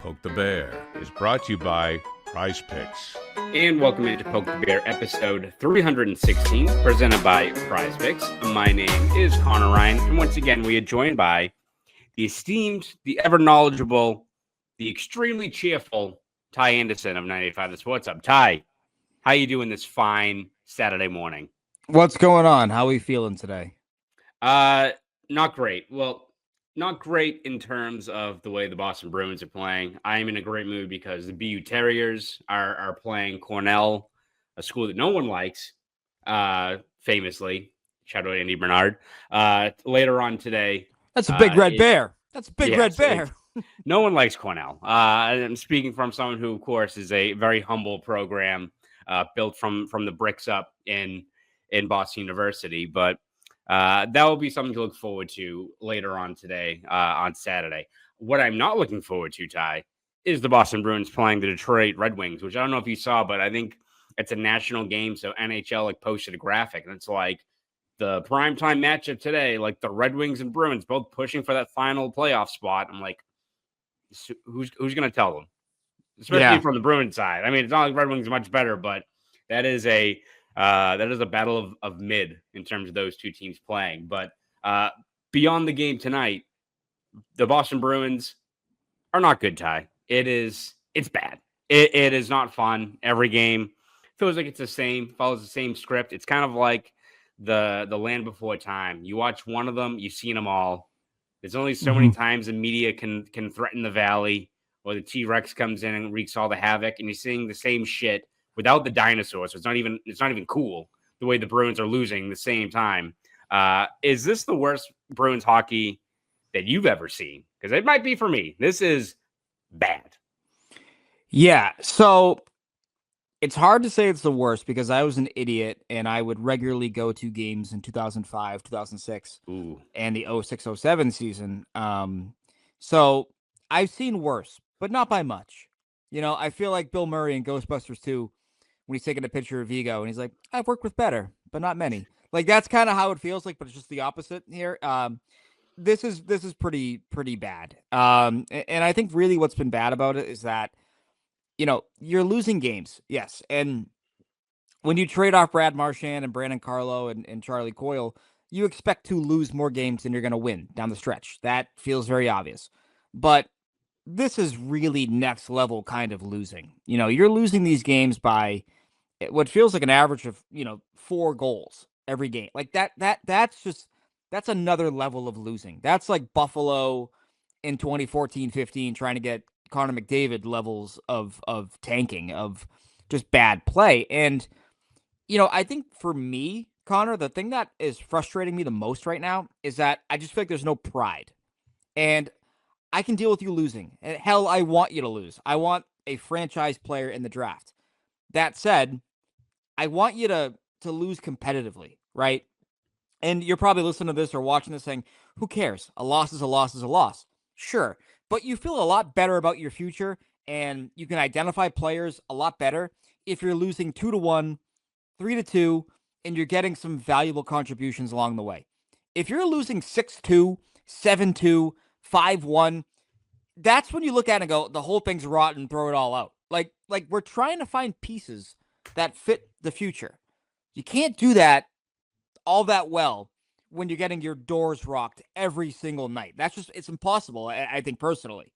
Poke the Bear is brought to you by Prizepicks. And welcome into Poke the Bear episode 316, presented by Prizepicks. My name is Conor Ryan, and once again, we are joined by the esteemed, the ever knowledgeable, the extremely cheerful Ty Anderson of 985 The Sports Hub. Ty, how you doing this fine Saturday morning? What's going on? How are we feeling today? Not great. Well, not great in terms of the way the Boston Bruins are playing. I am in a great mood because the BU Terriers are playing Cornell, a school that no one likes, famously. Shout out Andy Bernard. Later on today. That's a big red bear. That's a big red bear. No one likes Cornell. I'm speaking from someone who, of course, is a very humble program built from the bricks up in Boston University. But that will be something to look forward to later on today, on Saturday. What I'm not looking forward to, Ty, is the Boston Bruins playing the Detroit Red Wings, which I don't know if you saw, but I think it's a national game. So NHL posted a graphic, and it's like the primetime matchup today, like the Red Wings and Bruins both pushing for that final playoff spot. I'm like, who's going to tell them? Especially from the Bruins side. I mean, it's not like Red Wings are much better, but that is a battle of mid in terms of those two teams playing. But beyond the game tonight, the Boston Bruins are not good, Ty. It's bad. It is not fun. Every game feels like it's the same, follows the same script. It's kind of like the Land Before Time. You watch one of them, you've seen them all. There's only so many times the media can threaten the Valley, or the T-Rex comes in and wreaks all the havoc, and you're seeing the same shit without the dinosaurs. So it's not even cool the way the Bruins are losing the same time. Is this the worst Bruins hockey that you've ever seen? Because it might be for me. This is bad. Yeah, so it's hard to say it's the worst because I was an idiot and I would regularly go to games in 2005, 2006, and the 06-07 season. So I've seen worse, but not by much. You know, I feel like Bill Murray in Ghostbusters 2, when he's taking a picture of Vigo and he's like, I've worked with better, but not many. Like, that's kind of how it feels like, but it's just the opposite here. This is pretty bad. And I think really what's been bad about it is that, you know, you're losing games. Yes. And when you trade off Brad Marchand and Brandon Carlo and Charlie Coyle, you expect to lose more games than you're going to win down the stretch. That feels very obvious. But this is really next level kind of losing. You know, you're losing these games by what feels like an average of, 4 goals every game. Like that's another level of losing. That's like Buffalo in 2014-15 trying to get Connor McDavid levels of tanking, of just bad play. And, I think for me, Connor, the thing that is frustrating me the most right now is that I just feel like there's no pride. And I can deal with you losing. And hell, I want you to lose. I want a franchise player in the draft. That said, I want you to lose competitively, right? And you're probably listening to this or watching this saying, who cares? A loss is a loss is a loss. Sure. But you feel a lot better about your future, and you can identify players a lot better if you're losing 2-1, 3-2, and you're getting some valuable contributions along the way. If you're losing 6-2, 7-2, 5-1, that's when you look at it and go, the whole thing's rotten, throw it all out. Like we're trying to find pieces that fit the future. You can't do that all that well when you're getting your doors rocked every single night. It's impossible, I think, personally.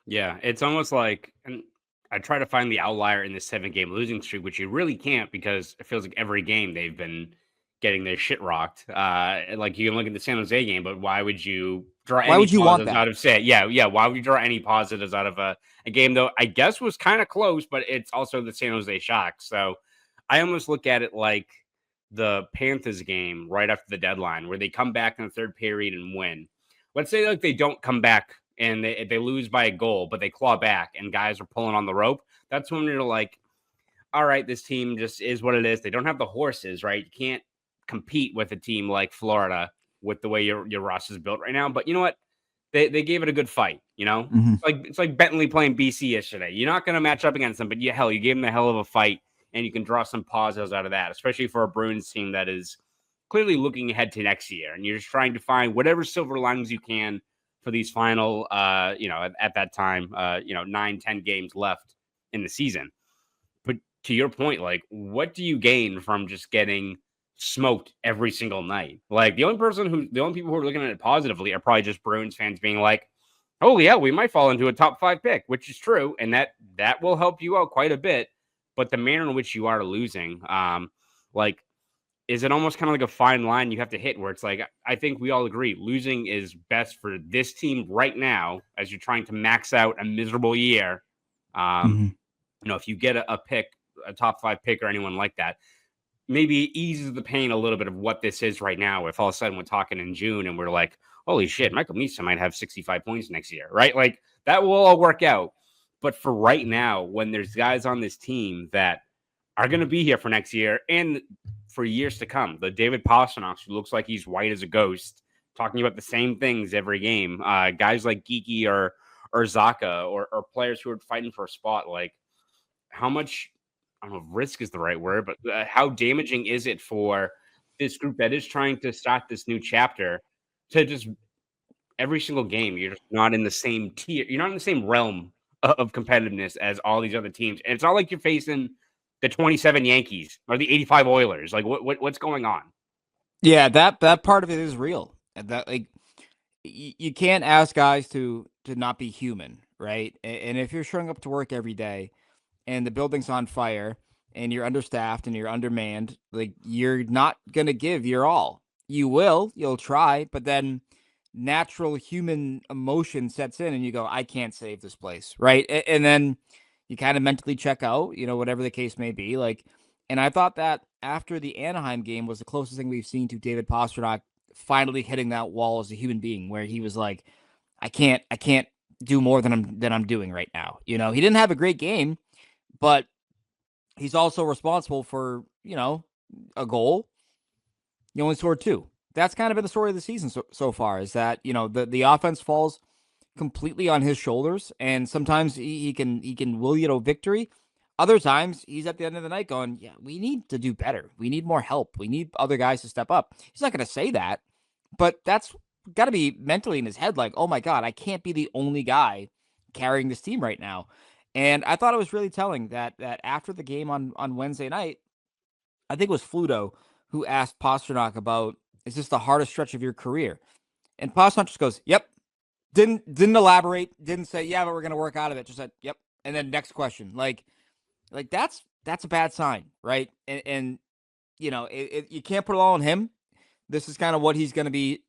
Yeah, it's almost like, and I try to find the outlier in this 7-game losing streak, which you really can't, because it feels like every game they've been getting their shit rocked. Like, you can look at the San Jose game, but why would you draw any positives out of say? Yeah. Why would you draw any positives out of a game, though I guess was kind of close, but it's also the San Jose Sharks. So I almost look at it like the Panthers game right after the deadline, where they come back in the third period and win. Let's say like they don't come back and they lose by a goal, but they claw back and guys are pulling on the rope. That's when you're like, all right, this team just is what it is. They don't have the horses, right? You can't compete with a team like Florida with the way your roster is built right now. But you know what? They gave it a good fight, It's like Bentley playing BC yesterday. You're not going to match up against them, but you gave them a hell of a fight, and you can draw some positives out of that, especially for a Bruins team that is clearly looking ahead to next year. And you're just trying to find whatever silver linings you can for these final, at that time, 9-10 games left in the season. But to your point, like, what do you gain from just getting smoked every single night? Like, the only people who are looking at it positively are probably just Bruins fans being like, oh yeah, we might fall into a top 5 pick, which is true. And that will help you out quite a bit. But the manner in which you are losing, is it almost kind of like a fine line you have to hit where it's like, I think we all agree losing is best for this team right now as you're trying to max out a miserable year. If you get a pick, a top 5 pick or anyone like that, maybe it eases the pain a little bit of what this is right now. If all of a sudden we're talking in June and we're like, holy shit, Michael Misa might have 65 points next year, right? Like, that will all work out. But for right now, when there's guys on this team that are going to be here for next year and for years to come, the David Pastrnak, who looks like he's white as a ghost, talking about the same things every game, guys like Geeky or Zaka or players who are fighting for a spot, like, how much, I don't know if risk is the right word, but how damaging is it for this group that is trying to start this new chapter to just every single game, you're just not in the same tier, you're not in the same realm of competitiveness as all these other teams. And it's not like you're facing the 27 Yankees or the 85 Oilers. Like, what's going on? Yeah, that part of it is real. And that, like, you can't ask guys to not be human, right? And if you're showing up to work every day and the building's on fire and you're understaffed and you're undermanned, like, you're not going to give your all. You'll try, but then natural human emotion sets in and you go, I can't save this place, right? And then you kind of mentally check out, whatever the case may be. Like, and I thought that after the Anaheim game was the closest thing we've seen to David Pastrnak finally hitting that wall as a human being, where he was like, I can't do more than I'm doing right now. He didn't have a great game, but he's also responsible for, a goal. He only scored 2. That's kind of been the story of the season so far, is that, the offense falls completely on his shoulders, and sometimes he can will you to victory. Other times he's at the end of the night going, yeah, we need to do better. We need more help. We need other guys to step up. He's not going to say that, but that's got to be mentally in his head, like, oh my God, I can't be the only guy carrying this team right now. And I thought it was really telling that after the game on Wednesday night, I think it was Fluto who asked Pastrnak about, is this the hardest stretch of your career? And Pastrnak just goes, yep. Didn't elaborate. Didn't say, yeah, but we're going to work out of it. Just said, yep. And then next question. Like that's a bad sign, right? And you can't put it all on him. This is kind of what he's going to be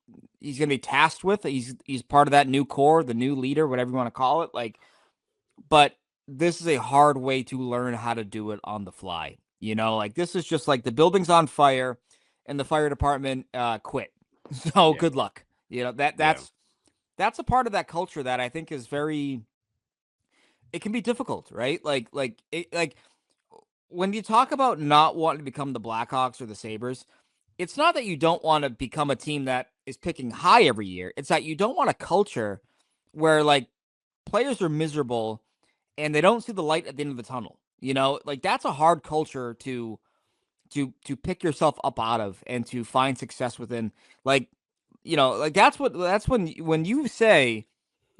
tasked with. He's part of that new core, the new leader, whatever you want to call it. Like, but this is a hard way to learn how to do it on the fly. Like, this is just like the building's on fire and the fire department quit. So good luck. That's a part of that culture that I think is it can be difficult, right? Like when you talk about not wanting to become the Blackhawks or the Sabres, it's not that you don't want to become a team that is picking high every year. It's that you don't want a culture where, like, players are miserable and they don't see the light at the end of the tunnel. Like, that's a hard culture to pick yourself up out of and to find success within. Like, that's when you say,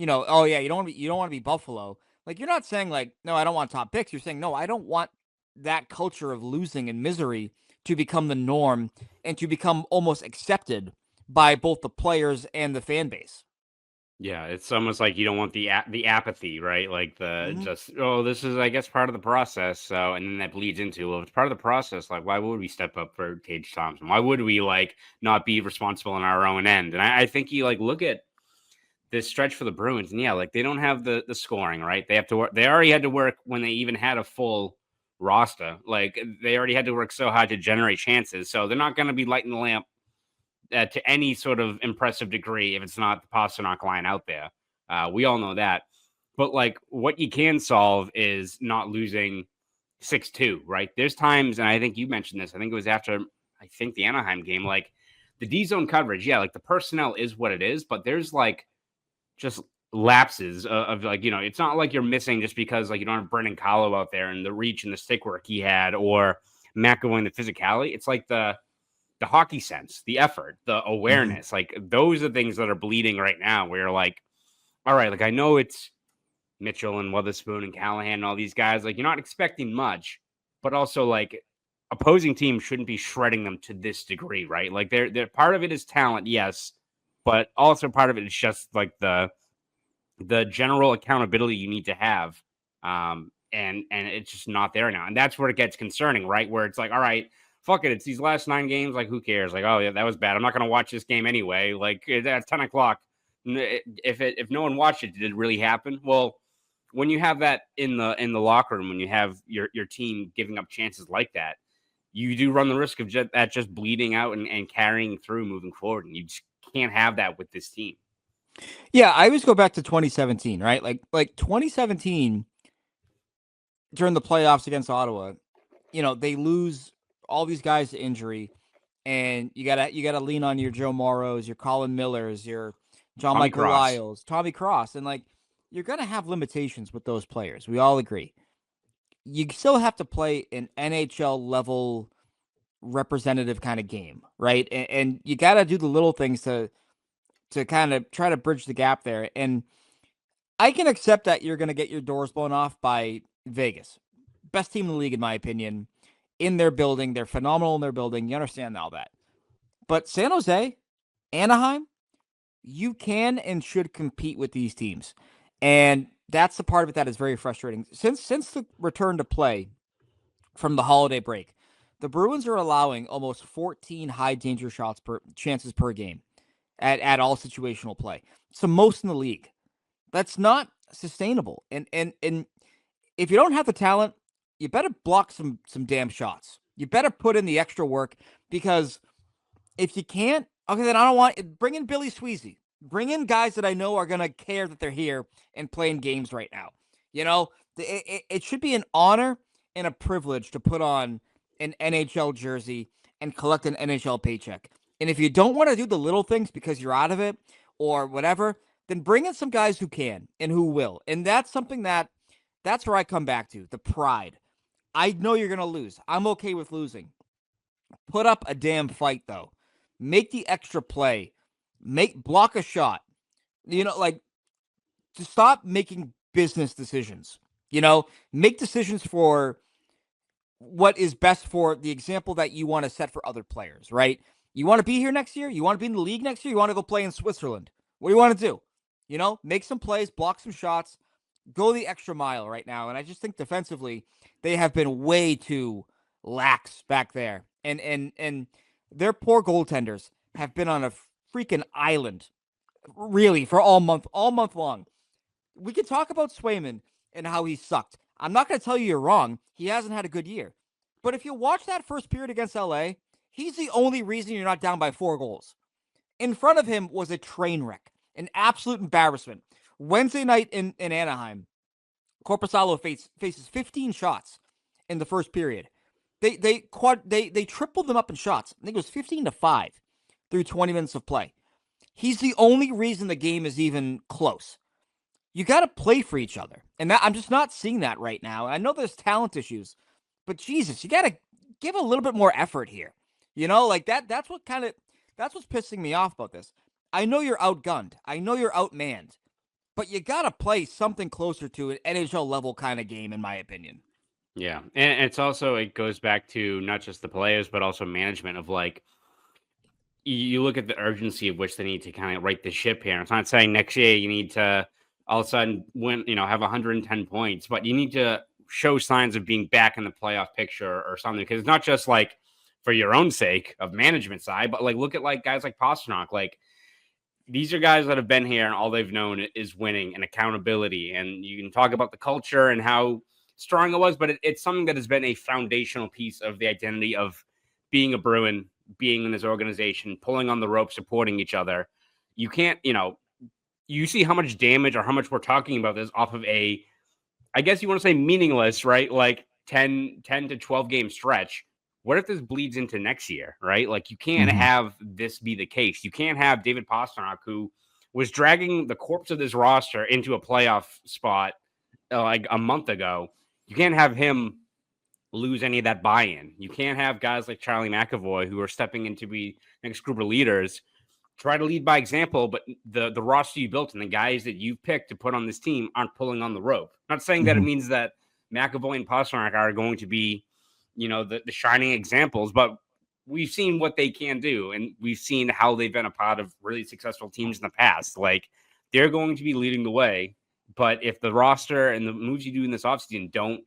oh yeah, you don't want to be Buffalo. Like, you're not saying, like, no, I don't want top picks. You're saying, no, I don't want that culture of losing and misery to become the norm and to become almost accepted by both the players and the fan base. Yeah, it's almost like you don't want the apathy, right? Like just, oh, this is, I guess, part of the process. So, and then that bleeds into, well, if it's part of the process, like, why would we step up for Tage Thompson? Why would we, like, not be responsible on our own end? And I think you, like, look at this stretch for the Bruins, and yeah, like, they don't have the scoring, right? They have to work. They already had to work when they even had a full roster. Like, they already had to work so hard to generate chances. So they're not going to be lighting the lamp to any sort of impressive degree if it's not the Pastrnak line out there. We all know that. But, like, what you can solve is not losing 6-2, right? There's times, and I think you mentioned this, I think it was after, the Anaheim game, like, the D-zone coverage, yeah, like, the personnel is what it is, but there's, like, just lapses of like, it's not like you're missing just because, like, you don't have Brendan Kahlo out there and the reach and the stick work he had, or Matt going the physicality. It's like the the hockey sense, the effort, the awareness. Like those are things that are bleeding right now where you're like, all right, like I know it's Mitchell and Witherspoon and Callahan and all these guys, like you're not expecting much, but also like opposing teams shouldn't be shredding them to this degree, right? Like they're part of it is talent, yes, but also part of it is just like the general accountability you need to have. And it's just not there now. And that's where it gets concerning, right? Where it's like, all right, fuck it. It's these last 9 games. Like, who cares? Like, oh yeah, that was bad. I'm not going to watch this game anyway. Like that's 10 o'clock. If no one watched it, did it really happen? Well, when you have that in the locker room, when you have your team giving up chances like that, you do run the risk of just bleeding out and carrying through moving forward. And you just can't have that with this team. Yeah, I always go back to 2017, right? Like 2017 during the playoffs against Ottawa, they lose all these guys to injury, and you gotta lean on your Joe Morrows, your Colin Millers, your John Tommy Michael Cross. Lyles, Tommy Cross, and like you're gonna have limitations with those players. We all agree. You still have to play an NHL level representative kind of game, right? And you gotta do the little things to kind of try to bridge the gap there. And I can accept that you're gonna get your doors blown off by Vegas, best team in the league in my opinion. In their building, they're phenomenal in their building. You understand all that, but San Jose, Anaheim, you can and should compete with these teams. And that's the part of it that is very frustrating. Since the return to play from the holiday break, the Bruins are allowing almost 14 high danger chances per game at all situational play. It's the most in the league. That's not sustainable. And if you don't have the talent, you better block some damn shots. You better put in the extra work, because if you can't, okay, then I don't want bring in Billy Sweezy. Bring in guys that I know are going to care that they're here and playing games right now. It should be an honor and a privilege to put on an NHL jersey and collect an NHL paycheck. And if you don't want to do the little things because you're out of it or whatever, then bring in some guys who can and who will. And that's something that's where I come back to, the pride. I know you're going to lose. I'm okay with losing. Put up a damn fight, though. Make the extra play. Block a shot. To stop making business decisions. Make decisions for what is best for the example that you want to set for other players, right? You want to be here next year? You want to be in the league next year? You want to go play in Switzerland? What do you want to do? Make some plays, block some shots, go the extra mile right now. And I just think defensively, they have been way too lax back there. And their poor goaltenders have been on a freaking island, really, for all month long. We can talk about Swayman and how he sucked. I'm not going to tell you you're wrong. He hasn't had a good year. But if you watch that first period against LA, he's the only reason you're not down by 4 goals. In front of him was a train wreck, an absolute embarrassment. Wednesday night in Anaheim, Korpisalo faces 15 shots in the first period. They tripled them up in shots. I think it was 15-5 through 20 minutes of play. He's the only reason the game is even close. You got to play for each other. And I'm just not seeing that right now. I know there's talent issues, but Jesus, you got to give a little bit more effort here. That's what's pissing me off about this. I know you're outgunned. I know you're outmanned, but you got to play something closer to an NHL level kind of game, in my opinion. Yeah. And it goes back to not just the players, but also management of like, you look at the urgency of which they need to kind of right the ship here. It's not saying next year you need to all of a sudden win, have 110 points, but you need to show signs of being back in the playoff picture or something. Because it's not just like for your own sake of management side, but like look at like guys like Pastrnak. Like these are guys that have been here and all they've known is winning and accountability. And you can talk about the culture and how strong it was, but it's something that has been a foundational piece of the identity of being a Bruin, being in this organization, pulling on the rope, supporting each other. You can't, you see how much damage or how much we're talking about this off of I guess you want to say meaningless, right? Like 10 to 12 game stretch. What if this bleeds into next year, right? Like you can't have this be the case. You can't have David Pastrnak, who was dragging the corpse of this roster into a playoff spot like a month ago. You can't have him lose any of that buy-in. You can't have guys like Charlie McAvoy who are stepping in to be next group of leaders try to lead by example, but the roster you built and the guys that you picked to put on this team aren't pulling on the rope. Not saying that it means that McAvoy and Pastrnak are going to be, the shining examples, but we've seen what they can do, and we've seen how they've been a part of really successful teams in the past. Like, they're going to be leading the way, but if the roster and the moves you do in this offseason don't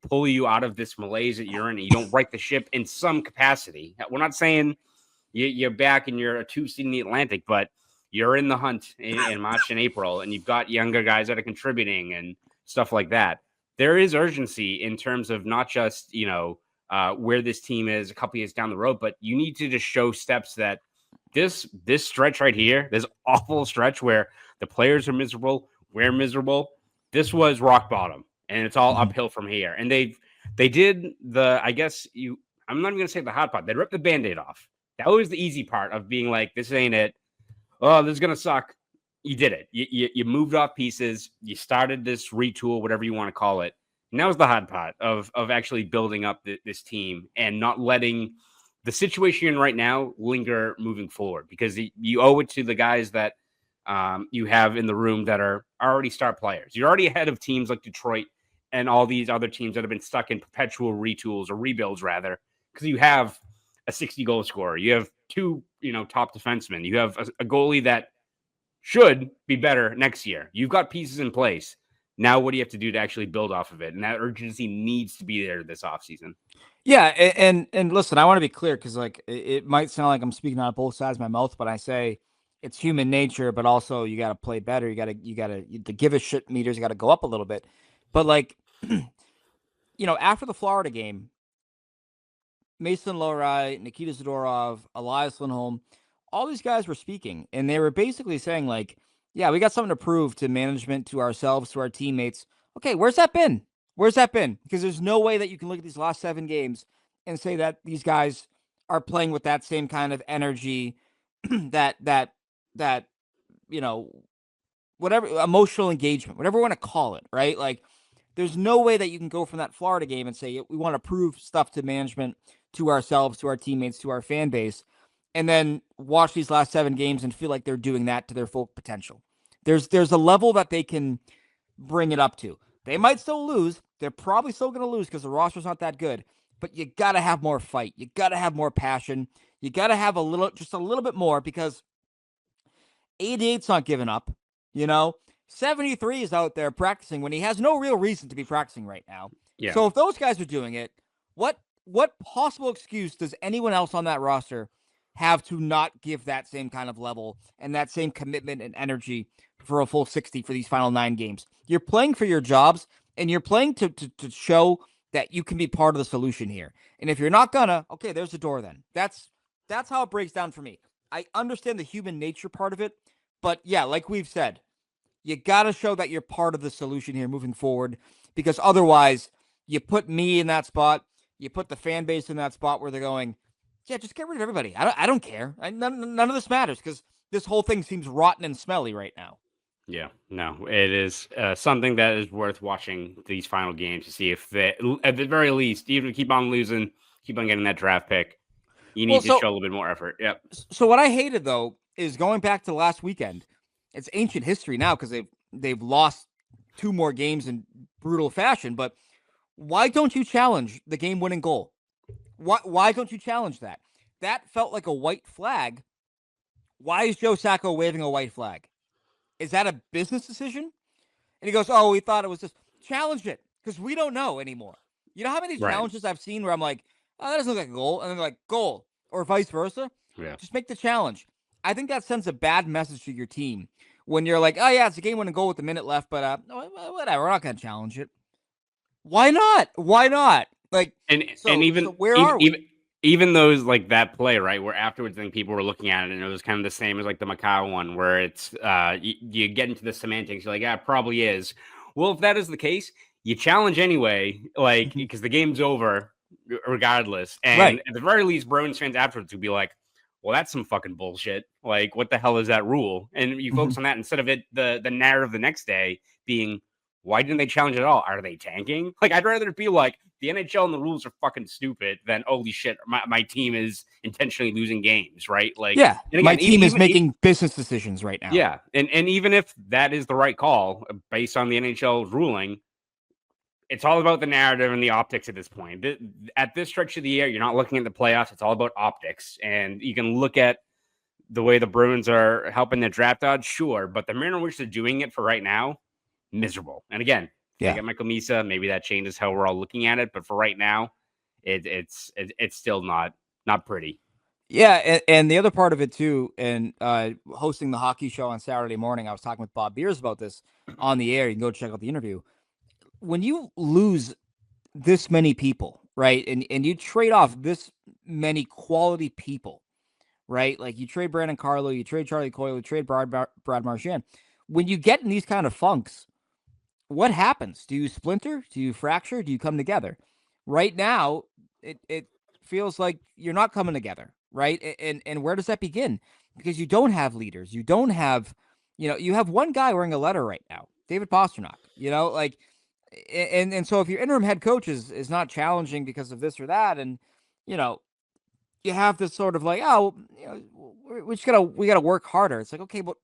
pull you out of this malaise that you're in, and you don't right the ship in some capacity, we're not saying you're back and you're a 2 seed in the Atlantic, but you're in the hunt in March and April, and you've got younger guys that are contributing and stuff like that. There is urgency in terms of not just, where this team is a couple years down the road, but you need to just show steps that this stretch right here, this awful stretch where the players are miserable, we're miserable. This was rock bottom, and it's all uphill from here. And they did I'm not even going to say the hard part. They ripped the Band-Aid off. That was the easy part of being like, this ain't it. Oh, this is going to suck. You did it. You moved off pieces. You started this retool, whatever you want to call it. And that was the hard part of actually building up this team and not letting the situation you're in right now linger moving forward, because you owe it to the guys that you have in the room that are already star players. You're already ahead of teams like Detroit and all these other teams that have been stuck in perpetual retools or rebuilds, rather, because you have a 60 goal scorer. You have 2, top defensemen. You have a goalie that should be better next year. You've got pieces in place. Now, what do you have to do to actually build off of it? And that urgency needs to be there this offseason. Yeah, and listen, I want to be clear, because it might sound like I'm speaking out of both sides of my mouth, but I say it's human nature, but also you got to play better. You got to the give a shit meters got to go up a little bit. But after the Florida game, Mason Lohrei, Nikita Zadorov, Elias Lindholm, all these guys were speaking, and they were basically saying, yeah, we got something to prove to management, to ourselves, to our teammates. Okay, where's that been? Where's that been? Because there's no way that you can look at these last 7 games and say that these guys are playing with that same kind of energy, that whatever emotional engagement, whatever you want to call it, right? There's no way that you can go from that Florida game and say we want to prove stuff to management, to ourselves, to our teammates, to our fan base, and then watch these last 7 games and feel like they're doing that to their full potential. There's a level that they can bring it up to. They might still lose. They're probably still going to lose because the roster's not that good. But you got to have more fight. You got to have more passion. You got to have just a little bit more, because 88's not giving up. 73 is out there practicing when he has no real reason to be practicing right now. Yeah. So if those guys are doing it, what possible excuse does anyone else on that roster have to not give that same kind of level and that same commitment and energy for a full 60 for these final 9 games? You're playing for your jobs, and you're playing to show that you can be part of the solution here. And if you're not gonna, okay, there's the door then. That's how it breaks down for me. I understand the human nature part of it, but yeah, like we've said, you got to show that you're part of the solution here moving forward, because otherwise you put me in that spot, you put the fan base in that spot where they're going, yeah, just get rid of everybody. I don't care. None of this matters, because this whole thing seems rotten and smelly right now. Yeah, no, it is something that is worth watching these final games to see if they, at the very least, even if keep on losing, keep on getting that draft pick, you need to show a little bit more effort. Yep. So what I hated, though, is going back to last weekend. It's ancient history now because they've lost 2 more games in brutal fashion. But why don't you challenge the game-winning goal? Why don't you challenge that? That felt like a white flag. Why is Joe Sacco waving a white flag? Is that a business decision? And he goes, oh, we thought it was just challenge it, because we don't know anymore. You know how many challenges I've seen where I'm like, oh, that doesn't look like a goal. And they're like, goal, or vice versa. Yeah. Just make the challenge. I think that sends a bad message to your team when you're like, oh, yeah, it's a game-winning goal with a minute left, but whatever, we're not going to challenge it. Why not? Why not? Where are we? Even those, like that play, right, where afterwards I think people were looking at it and it was kind of the same as like the Macau one, where it's you get into the semantics. You're like, yeah, it probably is. Well, if that is the case, you challenge anyway, because the game's over regardless. And at the very least, Bruins fans afterwards would be like, well, that's some fucking bullshit. Like, what the hell is that rule? And you focus on that instead of it, the narrative the next day being, why didn't they challenge at all? Are they tanking? Like, I'd rather it be like, the NHL and the rules are fucking stupid, then holy shit, my team is intentionally losing games, right? Like, yeah, and again, my team is making business decisions right now. Yeah, and even if that is the right call based on the NHL's ruling, it's all about the narrative and the optics at this point. At this stretch of the year, you're not looking at the playoffs. It's all about optics. And you can look at the way the Bruins are helping their draft odds, sure. But the manner in which they're doing it for right now, miserable. And again, they get Michael Misa. Maybe that changes how we're all looking at it. But for right now, it's still not pretty. Yeah, and the other part of it too, and hosting the hockey show on Saturday morning, I was talking with Bob Beers about this on the air. You can go check out the interview. When you lose this many people, right, and you trade off this many quality people, right, like you trade Brandon Carlo, you trade Charlie Coyle, you trade Brad Marchand. When you get in these kind of funks, what happens? Do you splinter? Do you fracture? Do you come together? Right now, it feels like you're not coming together, right? And where does that begin? Because you don't have leaders. You don't have, you have one guy wearing a letter right now, David Pastrnak, like. And so if your interim head coach is not challenging because of this or that, and you have this sort of like, we gotta work harder. It's like, okay, but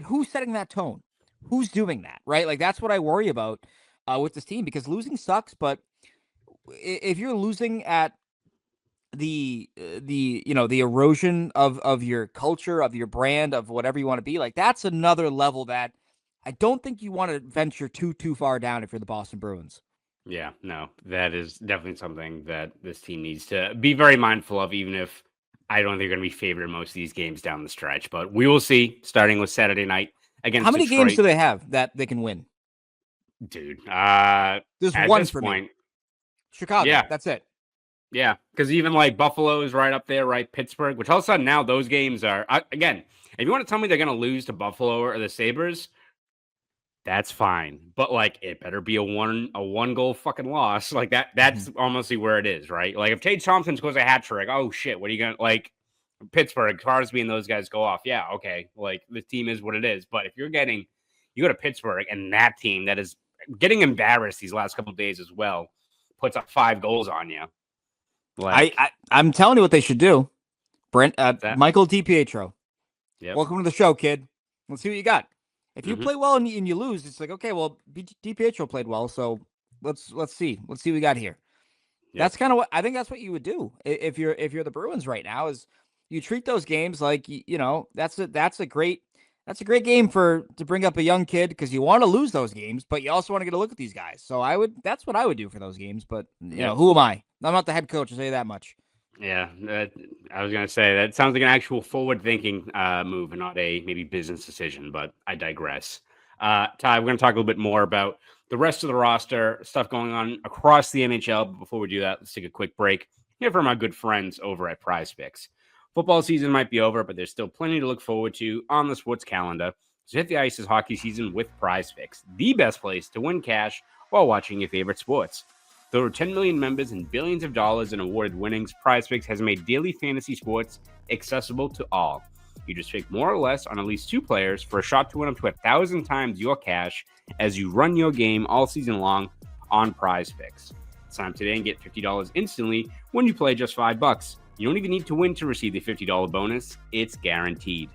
who's setting that tone? Who's doing that, right? Like that's what I worry about with this team, because losing sucks. But if you're losing at the erosion of your culture, of your brand, of whatever you want to be, like that's another level that I don't think you want to venture too far down if you're the Boston Bruins. Yeah, no, that is definitely something that this team needs to be very mindful of, even if I don't think they're going to be favored in most of these games down the stretch. But we will see, starting with Saturday night against How many Detroit. games do they have that they can win? Dude, there's one for me. Chicago, yeah. That's it. Yeah, because even like Buffalo is right up there, right? Pittsburgh, which all of a sudden now those games are, again, if you want to tell me they're going to lose to Buffalo or the Sabres, that's fine. But like, it better be a one goal fucking loss. Like that's almost where it is, right? Like if Tage Thompson scores a hat trick, oh shit, what are you going to, like, Pittsburgh, Crosby and those guys go off. Yeah, okay. Like the team is what it is. But if you go to Pittsburgh and that team that is getting embarrassed these last couple of days as well, puts up 5 goals on you. Like, I'm telling you what they should do. Michael DiPietro. Yep. Welcome to the show, kid. Let's see what you got. If you play well and you lose, it's like, okay, well, DiPietro played well, so let's see. Let's see what we got here. Yep. That's kind of what I think. That's what you would do if you're the Bruins right now. Is you treat those games like that's a great game to bring up a young kid, because you want to lose those games, but you also want to get a look at these guys. So that's what I would do for those games. But who am I? I'm not the head coach. I'll say that much. Yeah, I was going to say that sounds like an actual forward-thinking move and not a maybe business decision, but I digress. Ty, we're going to talk a little bit more about the rest of the roster, stuff going on across the NHL. But before we do that, let's take a quick break. Here from our good friends over at Prizepicks. Football season might be over, but there's still plenty to look forward to on the sports calendar. So hit the ice this hockey season with Prizepicks, the best place to win cash while watching your favorite sports. With over 10 million members and billions of dollars in awarded winnings, Prizepicks has made daily fantasy sports accessible to all. You just pick more or less on at least 2 players for a shot to win up to 1,000 times your cash as you run your game all season long on Prizepicks. Sign up today and get $50 instantly when you play just $5. You don't even need to win to receive the $50 bonus. It's guaranteed.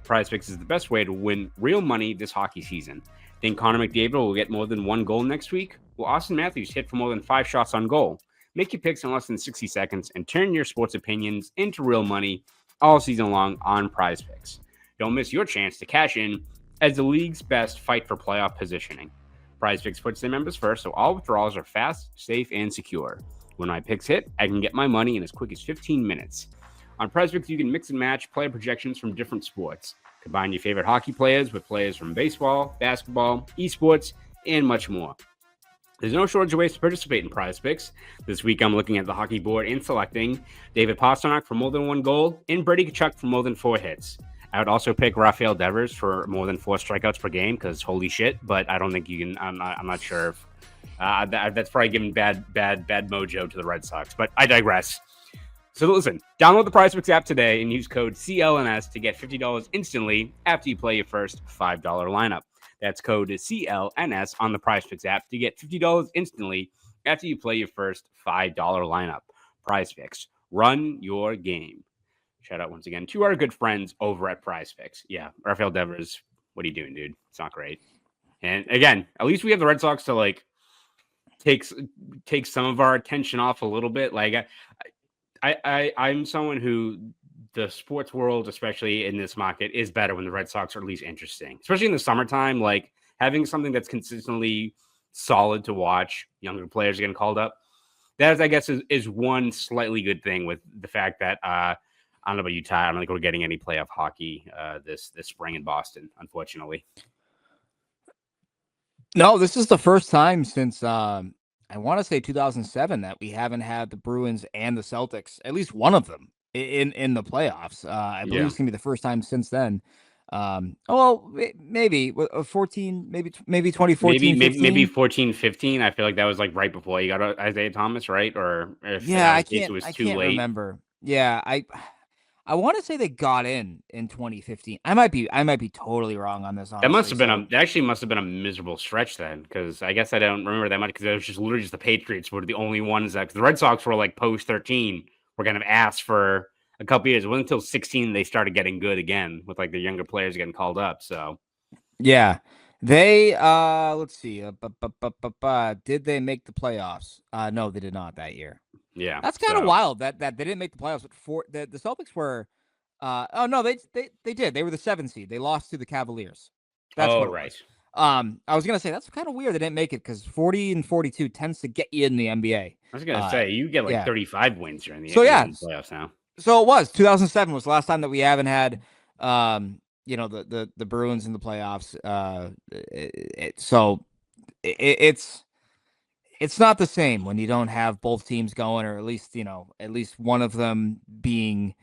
Prizepicks is the best way to win real money this hockey season. Think Connor McDavid will get more than 1 goal next week? Will Austin Matthews hit for more than 5 shots on goal? Make your picks in less than 60 seconds and turn your sports opinions into real money all season long on Prizepicks. Don't miss your chance to cash in as the league's best fight for playoff positioning. Prizepicks puts their members first, so all withdrawals are fast, safe, and secure. When my picks hit, I can get my money in as quick as 15 minutes. On Prizepicks, you can mix and match player projections from different sports. Combine your favorite hockey players with players from baseball, basketball, esports, and much more. There's no shortage of ways to participate in Prizepicks. This week, I'm looking at the hockey board and selecting David Pastrnak for more than 1 goal and Brady Tkachuk for more than 4 hits. I would also pick Rafael Devers for more than 4 strikeouts per game, because holy shit, but I don't think you can. I'm not sure if that's probably giving bad mojo to the Red Sox, but I digress. So listen, download the Prizepicks app today and use code CLNS to get $50 instantly after you play your first $5 lineup. That's code CLNS on the Prizepicks app to get $50 instantly after you play your first $5 lineup. Prizepicks. Run your game. Shout out once again to our good friends over at Prizepicks. Yeah, Rafael Devers, what are you doing, dude? It's not great. And again, at least we have the Red Sox to like take some of our attention off a little bit. Like I'm someone who the sports world, especially in this market, is better when the Red Sox are at least interesting, especially in the summertime. Like having something that's consistently solid to watch, younger players getting called up. That, I guess, is one slightly good thing with the fact that I don't know about you, Ty. I don't think we're getting any playoff hockey this spring in Boston, unfortunately. No, this is the first time since I want to say 2007 that we haven't had the Bruins and the Celtics, at least one of them, in the playoffs. I believe it's gonna be the first time since then. Maybe 14, maybe 2014, maybe 14, 15. I feel like that was like right before you got Isaiah Thomas, right? Or if I can't late. remember. Yeah, I want to say they got in 2015. I might be totally wrong on this. Honestly. That must have been actually must have been a miserable stretch then, because I guess I don't remember that much because it was just literally just the Patriots were the only ones that, because the Red Sox were like post 13 were kind of asked for a couple years. It wasn't until 16 they started getting good again with like the younger players getting called up. So yeah, they let's see, did they make the playoffs? No, they did not that year. Yeah, that's kind of wild that they didn't make the playoffs. But the Celtics were, oh no, they did. They were the 7th seed. They lost to the Cavaliers. That's what right. I was gonna say that's kind of weird they didn't make it because 40 and 42 tends to get you in the NBA. I was gonna say you get like 35 wins during the playoffs now. So it was 2007 was the last time that we haven't had the Bruins in the playoffs. It's not the same when you don't have both teams going, or at least one of them being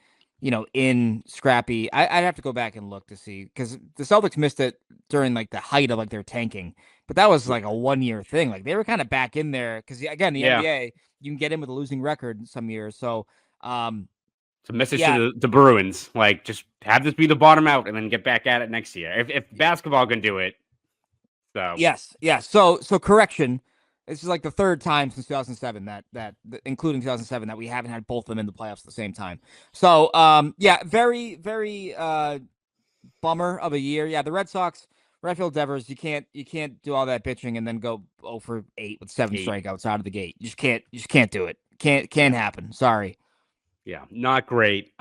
in scrappy. I'd have to go back and look to see, because the Celtics missed it during like the height of like their tanking, but that was like a 1-year thing. Like they were kind of back in there because again, the NBA, you can get in with a losing record some years. So it's a message to the Bruins, like just have this be the bottom out and then get back at it next year. If basketball can do it. So yes. So correction. This is like the third time since 2007 that including 2007 that we haven't had both of them in the playoffs at the same time. So very, very bummer of a year. Yeah, the Red Sox, Rafael Devers, you can't do all that bitching and then go 0 for 8 with 7 strikeouts out of the gate. You just can't do it. Can't happen. Sorry. Yeah, not great.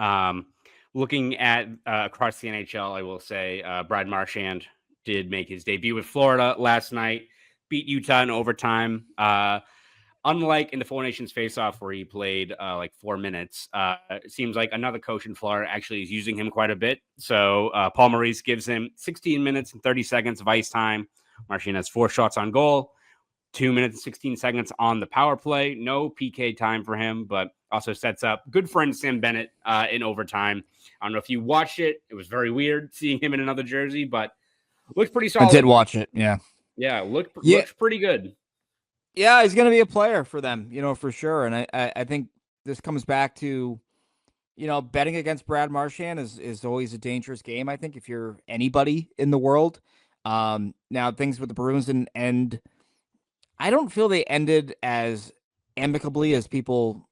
Looking at across the NHL, I will say Brad Marchand did make his debut with Florida last night. Beat Utah in overtime. Unlike in the Four Nations faceoff where he played like 4 minutes, it seems like another coach in Florida actually is using him quite a bit. So Paul Maurice gives him 16 minutes and 30 seconds of ice time. Marchand has 4 shots on goal, 2 minutes and 16 seconds on the power play. No PK time for him, but also sets up good friend Sam Bennett in overtime. I don't know if you watched it. It was very weird seeing him in another jersey, but looks pretty solid. I did watch it, yeah. Yeah, looks pretty good. Yeah, he's going to be a player for them, for sure. And I think this comes back to, betting against Brad Marchand is always a dangerous game, I think, if you're anybody in the world. Now, things with the Bruins didn't end. I don't feel they ended as amicably as people,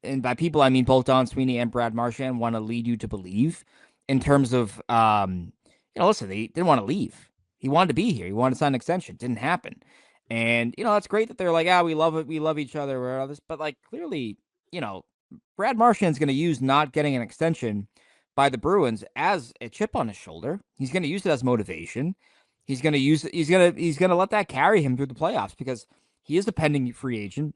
and by people, I mean both Don Sweeney and Brad Marchand, want to lead you to believe in terms of, listen, they didn't want to leave. He wanted to be here. He wanted to sign an extension. Didn't happen. And, that's great that they're like, we love it. We love each other. Or all this. But, like, clearly, Brad Marchand's going to use not getting an extension by the Bruins as a chip on his shoulder. He's going to use it as motivation. He's going to use it. He's going to let that carry him through the playoffs because he is a pending free agent.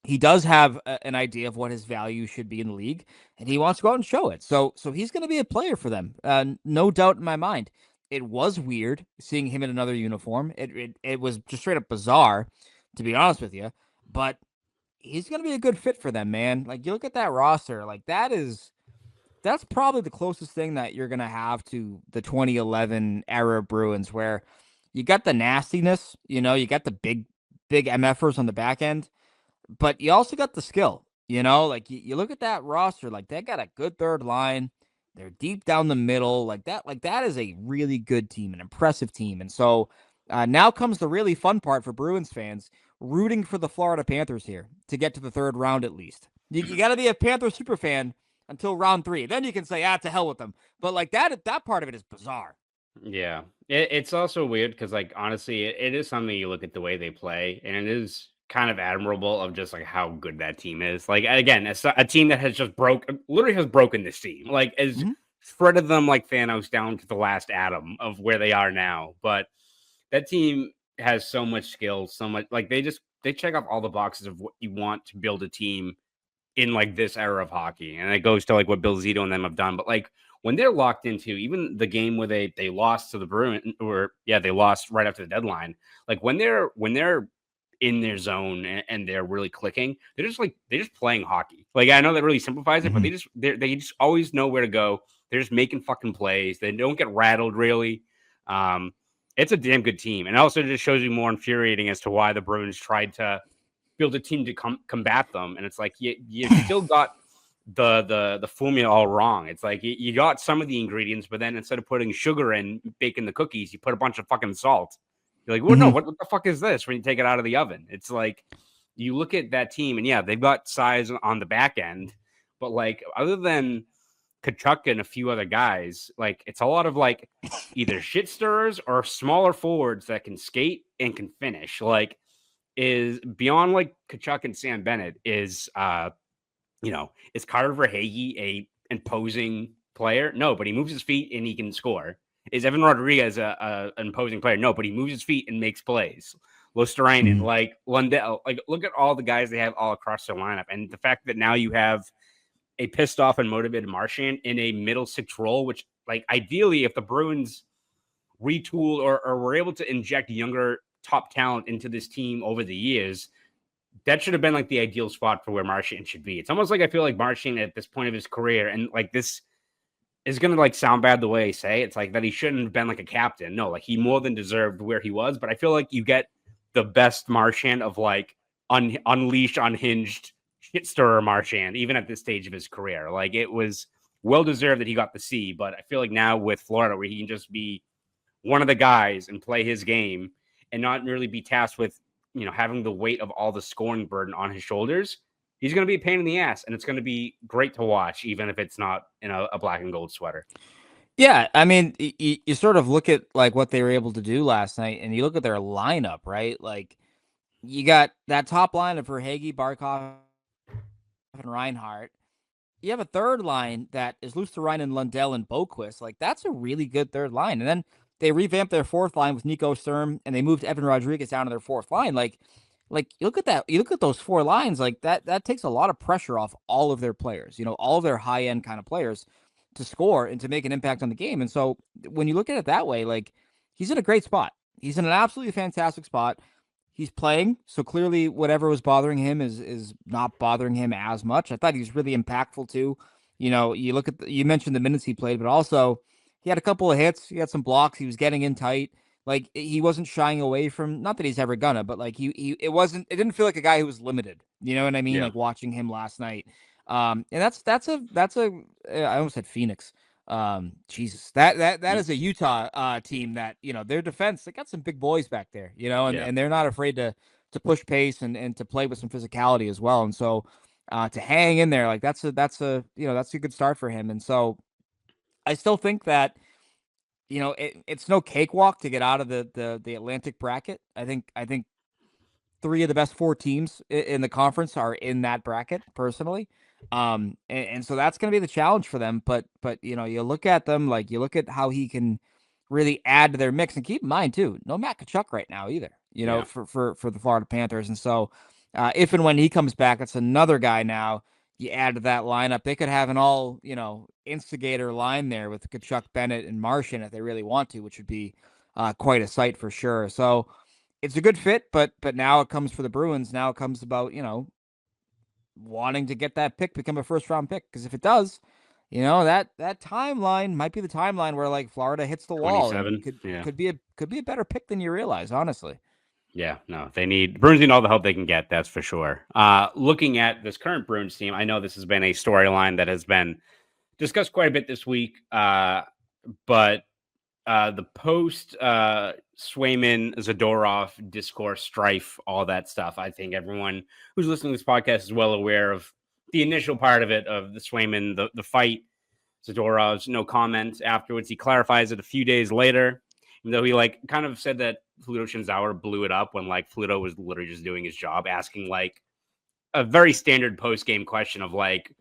He does have an idea of what his value should be in the league, and he wants to go out and show it. So he's going to be a player for them. No doubt in my mind. It was weird seeing him in another uniform. It was just straight up bizarre, to be honest with you. But he's going to be a good fit for them, man. Like, you look at that roster, like that's probably the closest thing that you're going to have to the 2011 era Bruins, where you got the nastiness, you got the big MFers on the back end, but you also got the skill, like you look at that roster, like they got a good third line. They're deep down the middle. Like that is a really good team, an impressive team. And so Now comes the really fun part for Bruins fans, rooting for the Florida Panthers here to get to the third round at least. You got to be a Panther super fan until round 3. Then you can say, to hell with them. But like that part of it is bizarre. Yeah. It's also weird because, like, honestly, it is something you look at the way they play, and it is kind of admirable of just like how good that team is. Like, again, it's a team that has just literally has broken this team, like, as spreaded them like Thanos down to the last atom of where they are now. But that team has so much skill, so much, like, they check off all the boxes of what you want to build a team in like this era of hockey. And it goes to like what Bill Zito and them have done. But like when they're locked into even the game where they lost to the Bruins, or they lost right after the deadline, like when they're in their zone and they're really clicking, they're just playing hockey. Like, I know that really simplifies it, but they just always know where to go. They're just making fucking plays. They don't get rattled really. It's a damn good team. And it also just shows you more infuriating as to why the Bruins tried to build a team to combat them. And it's like, you still got the formula all wrong. It's like you got some of the ingredients, but then instead of putting sugar in baking the cookies, you put a bunch of fucking salt. You're like, well, no, what the fuck is this when you take it out of the oven? It's like, you look at that team and they've got size on the back end, but like other than Tkachuk and a few other guys, like it's a lot of like either shit stirrers or smaller forwards that can skate and can finish. Like, is beyond like Tkachuk and Sam Bennett is is Carter Verhaeghe a imposing player? No, but he moves his feet and he can score. Is Evan Rodriguez an imposing player? No, but he moves his feet and makes plays. Luosterainen, like Lundell, like look at all the guys they have all across their lineup, and the fact that now you have a pissed off and motivated Marchand in a middle six role, which like ideally if the Bruins retool or were able to inject younger top talent into this team over the years, that should have been like the ideal spot for where Marchand should be. It's almost like I feel like Marchand at this point of his career, and like this is going to like sound bad the way I say it's like that he shouldn't have been like a captain. No, like he more than deserved where he was, but I feel like you get the best Marchand of like unleashed, unhinged shit stirrer Marchand, even at this stage of his career. Like it was well deserved that he got the C, but I feel like now with Florida where he can just be one of the guys and play his game and not really be tasked with, having the weight of all the scoring burden on his shoulders, he's going to be a pain in the ass, and it's going to be great to watch, even if it's not in a black and gold sweater. Yeah, I mean, you sort of look at like what they were able to do last night, and you look at their lineup, right? Like you got that top line of Verhaeghe, Barkov, and Reinhart. You have a third line that is Luosterainen, Lundell, and Boquist. Like that's a really good third line, and then they revamped their fourth line with Nico Sturm, and they moved Evan Rodriguez down to their fourth line. Like you look at that, you look at those four lines, like that takes a lot of pressure off all of their players, all of their high end kind of players to score and to make an impact on the game. And so when you look at it that way, like he's in a great spot. He's in an absolutely fantastic spot. He's playing, so clearly whatever was bothering him is not bothering him as much. I thought he was really impactful too. You look at you mentioned the minutes he played, but also he had a couple of hits. He had some blocks. He was getting in tight. Like he wasn't shying away from. Not that he's ever gonna, but like it didn't feel like a guy who was limited. You know what I mean? Yeah. Like watching him last night. And that's a I almost said Phoenix. Jesus, that is a Utah team that their defense, they got some big boys back there, and they're not afraid to push pace and to play with some physicality as well. And so to hang in there, like that's a good start for him. And so I still think that it's no cakewalk to get out of the Atlantic bracket. I think 3 of the best 4 teams in the conference are in that bracket personally. And so that's going to be the challenge for them. But you look at them, like you look at how he can really add to their mix, and keep in mind too, no Matt Tkachuk right now either, for the Florida Panthers. And so if and when he comes back, it's another guy now you add to that lineup. They could have an all, instigator line there with Tkachuk, Bennett, and Marchand if they really want to, which would be quite a sight for sure. So it's a good fit, but now it comes for the Bruins. Now it comes about, wanting to get that pick, become a first round pick. Because if it does, that timeline might be the timeline where like Florida hits the wall. And could be a better pick than you realize, honestly. Yeah, no, Bruins need all the help they can get. That's for sure. Looking at this current Bruins team, I know this has been a storyline that has been discussed quite a bit this week. But the post Swayman, Zadorov discourse, strife, all that stuff. I think everyone who's listening to this podcast is well aware of the initial part of it, of the Swayman, the fight. Zadorov's no comment afterwards. He clarifies it a few days later, even though he like kind of said that Fluto Shinzawa blew it up when like Fluto was literally just doing his job, asking like a very standard post game question of like,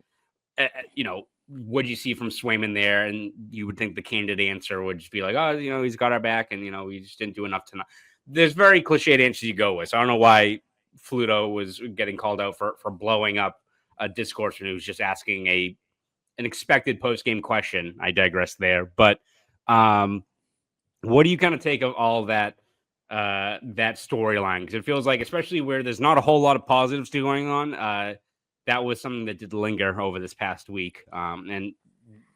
what do you see from Swayman there? And you would think the candid answer would just be like, oh, he's got our back, and we just didn't do enough tonight. There's very cliched answers you go with. So I don't know why Fluto was getting called out for blowing up a discourse when he was just asking an expected post-game question. I digress there. But what do you kind of take of all that storyline? Because it feels like, especially where there's not a whole lot of positives going on, that was something that did linger over this past week. And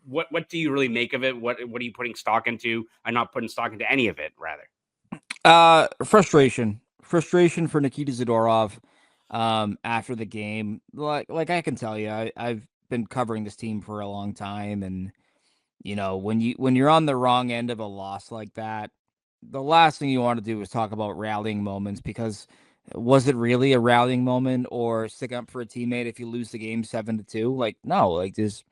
what do you really make of it? What are you putting stock into? I'm not putting stock into any of it, rather. Frustration for Nikita Zadorov after the game. Like I can tell you, I've been covering this team for a long time, and when you're on the wrong end of a loss like that, the last thing you want to do is talk about rallying moments, because was it really a rallying moment or stick up for a teammate if you lose the game 7-2? Like, no, like this,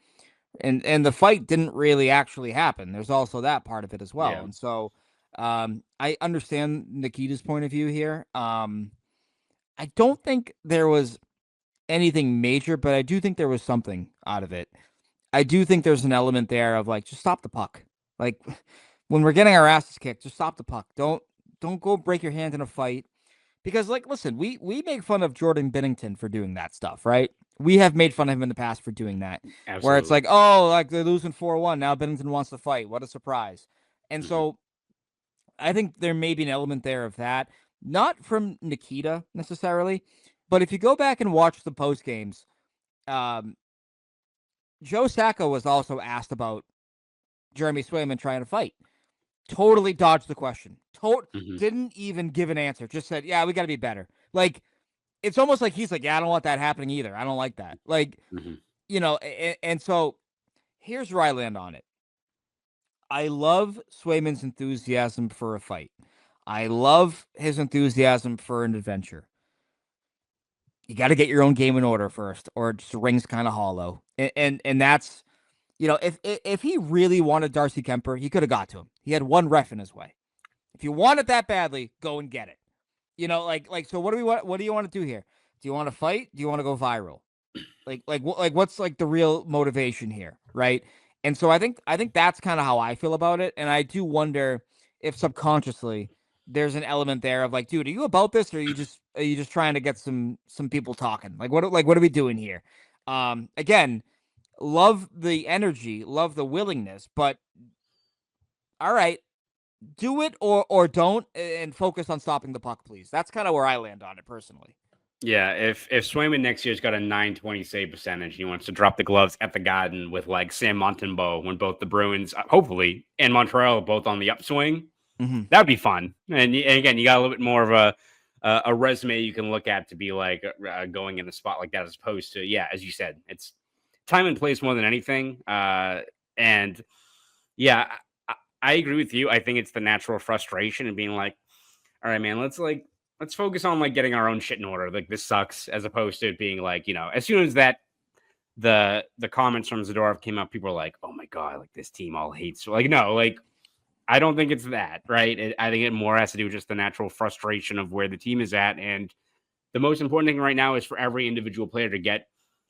and the fight didn't really actually happen. There's also that part of it as well. Yeah. And so I understand Nikita's point of view here. I don't think there was anything major, but I do think there was something out of it. I do think there's an element there of like, just stop the puck. Like when we're getting our asses kicked, just stop the puck. Don't go break your hand in a fight. Because like, listen, we make fun of Jordan Binnington for doing that stuff, right? We have made fun of him in the past for doing that. Absolutely. Where it's like, oh, like they're losing 4-1. Now Binnington wants to fight. What a surprise. And so I think there may be an element there of that. Not from Nikita necessarily, but if you go back and watch the post games, Joe Sacco was also asked about Jeremy Swayman trying to fight. Totally dodged the question. Didn't even give an answer. Just said, yeah, we got to be better. Like, it's almost like he's like, yeah, I don't want that happening either. I don't like that. Like, and so here's where I land on it. I love Swayman's enthusiasm for a fight. I love his enthusiasm for an adventure. You got to get your own game in order first, or it just rings kind of hollow. And that's, if he really wanted Darcy Kemper, he could have got to him. He had one ref in his way. If you want it that badly, go and get it. So what do we want? What do you want to do here? Do you want to fight? Do you want to go viral? Like what's like the real motivation here, right? And so I think that's kind of how I feel about it. And I do wonder if subconsciously there's an element there of like, dude, are you about this, or are you just trying to get some people talking? Like what are we doing here? Again, love the energy, love the willingness, but all right, do it or don't, and focus on stopping the puck, please. That's kind of where I land on it personally. Yeah, if Swayman next year's got a .920 save percentage, he wants to drop the gloves at the Garden with like Sam Montembeault when both the Bruins, hopefully, and Montreal both on the upswing, that'd be fun. And again, you got a little bit more of a resume you can look at to be like going in a spot like that, as opposed to, yeah, as you said, it's time and place more than anything. And yeah, I agree with you. I think it's the natural frustration and being like, all right, man, let's focus on like getting our own shit in order. Like, this sucks, as opposed to it being like, as soon as that the comments from Zadorov came up, people were like, oh my God, like this team all hates. Like, no, like I don't think it's that, right? I think it more has to do with just the natural frustration of where the team is at. And the most important thing right now is for every individual player to get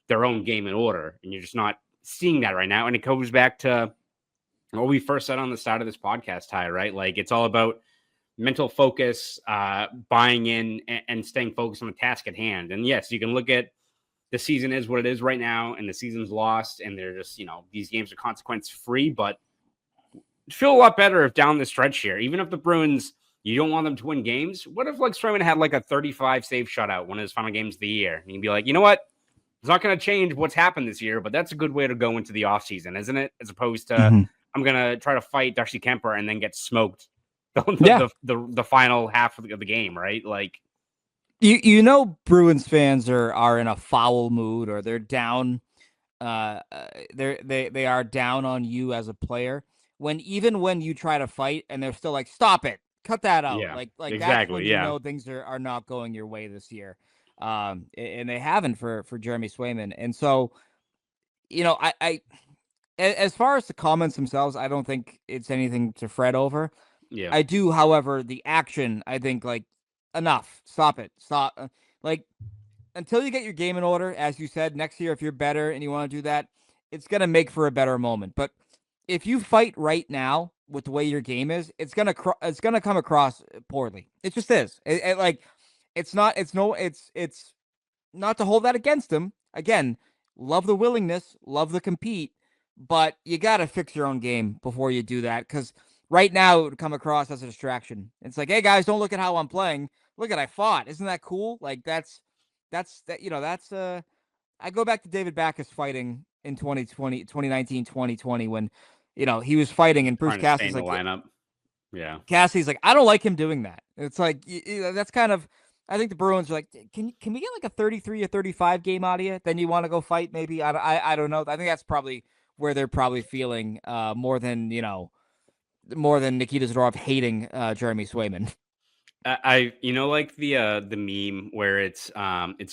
their own game in order. And you're just not seeing that right now. And it goes back to what we first said on the start of this podcast, Ty, right? Like, it's all about mental focus, buying in, and staying focused on the task at hand. And yes, you can look at the season is what it is right now, and the season's lost, and they're just, these games are consequence free, but feel a lot better if down the stretch here, even if the Bruins, you don't want them to win games. What if like Swayman had like a 35 save shutout, one of his final games of the year, and you'd be like, you know what? It's not going to change what's happened this year, but that's a good way to go into the offseason, isn't it? As opposed to I'm going to try to fight Darcy Kemper and then get smoked the final half of the game, right? Like, Bruins fans are in a foul mood, or they're down. They are down on you as a player when even when you try to fight and they're still like, stop it, cut that out. Yeah, Like that's exactly. when you know things are not going your way this year. And they haven't for Jeremy Swayman. And so, as far as the comments themselves, I don't think it's anything to fret over. Yeah. I do, however, the action, I think, like, enough. Stop it. Stop. Like, until you get your game in order, as you said, next year, if you're better and you want to do that, it's going to make for a better moment. But if you fight right now with the way your game is, it's going to come across poorly. It just is. It's not to hold that against him. Again, love the willingness, love the compete, but you got to fix your own game before you do that, because right now it would come across as a distraction. It's like, hey guys, don't look at how I'm playing. Look at I fought. Isn't that cool? Like that's I go back to David Backus fighting in 2019, 2020 when he was fighting and Bruce Cassidy's like lineup. Yeah. Cassidy's like, I don't like him doing that. It's like that's kind of, I think the Bruins are like, can we get like a 33 or 35 game out of you? Then you want to go fight maybe? I don't know. I think that's probably where they're probably feeling more than Nikita Zadorov hating Jeremy Swayman. Like the meme where it's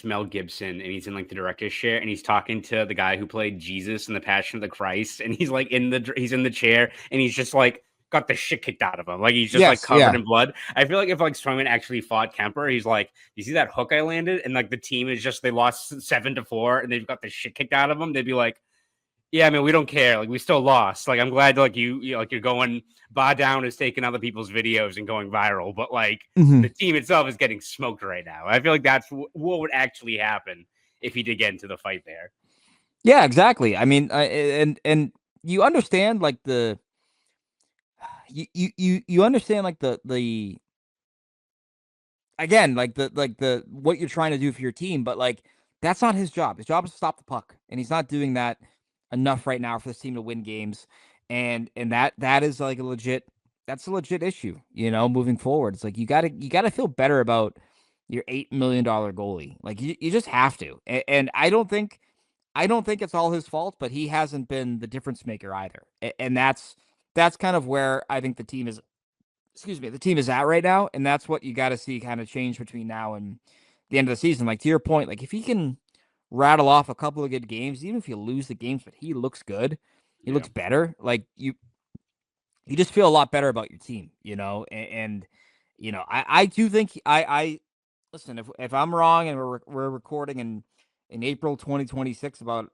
Mel Gibson and he's in like the director's chair and he's talking to the guy who played Jesus in the Passion of the Christ, and he's like in the chair and he's just like got the shit kicked out of him, like he's just covered in blood. I feel like if like Swayman actually fought Kemper, he's like, you see that hook I landed, and like the team is just, they lost 7-4 and they've got the shit kicked out of them, they'd be like, yeah, I mean, we don't care. Like, we still lost. Like, I'm glad like you're going, Ba Down is taking other people's videos and going viral, but like the team itself is getting smoked right now. I feel like that's what would actually happen if he did get into the fight there. Yeah, exactly. I mean, and you understand like you understand like the again, like the what you're trying to do for your team, but like that's not his job. His job is to stop the puck, and he's not doing that enough right now for this team to win games. And that is like a legit issue, moving forward. It's like you gotta feel better about your $8 million goalie. Like you just have to. And I don't think it's all his fault, but he hasn't been the difference maker either. And that's kind of where I think the team is at right now. And that's what you got to see kind of change between now and the end of the season. Like, to your point, like if he can rattle off a couple of good games, even if you lose the games, but he looks good, he looks better. Like you just feel a lot better about your team, and I do think I listen, if I'm wrong and we're recording in April 2026 about